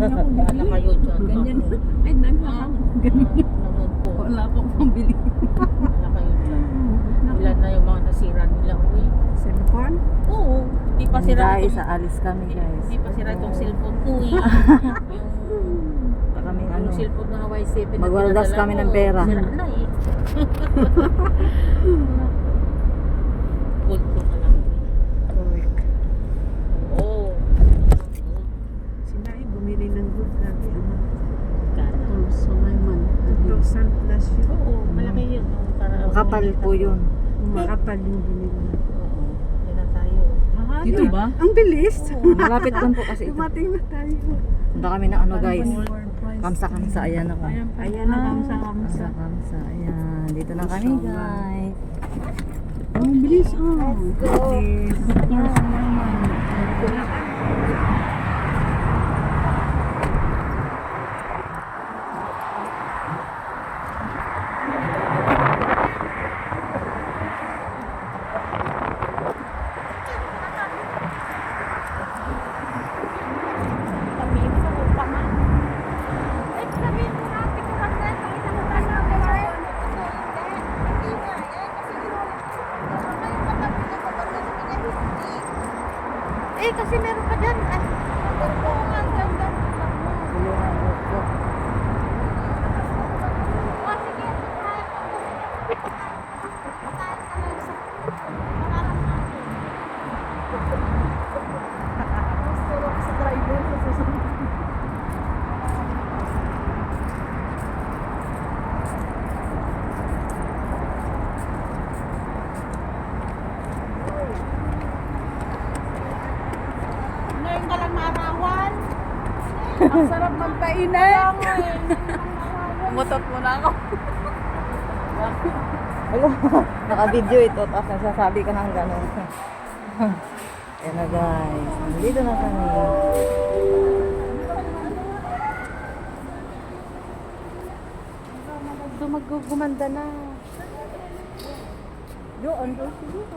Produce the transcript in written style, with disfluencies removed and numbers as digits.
ako Wala bibili. kayo dyan. Ganyan. Ay, nagkakang. Ganyan. Naman po. Wala akong pambili. Wala kayo dyan. Ilan na yung mga nasira nila. Uy. Cellphone? Oo. Di pa sira Guys, itong, aalis kami guys. di pa sira itong cellphone ko eh. Kami Yung cellphone na Y7 na Magwaldas pinadala kami ko, ng pera. Sira na eh. Gold ko na lang. Correct. Oo. Sila ay bumili ng good grabe. Gana. So, may man. 2,000 plus yun. Oo, malaki yun. Para Makapal po yun. Makapal yung binili na. Oo. Yan na tayo. Dito ba? Ang bilis. Malapit doon po kasi ito. Dumating na tayo. Punta kami na ano guys. Kamsa-kamsa. Ayan ako. Ayan na kamsa-kamsa. Kamsa-kamsa. Ayan. Dito na kami guys. Ang bilis. Oh. Bilis. Eh, kasi meron pa dyan. Ay, meron nga dyan. Tulungan po. Oh, sige. Ngayon ka lang narawan. Ang sarap magpainan. Umutot mo na ako. Hello. Naka-video ito. Tapos nasasabi ka ng gano'n. Ayan na guys. Dito na kami. So, maggugumanda na. Doon, doon siguro.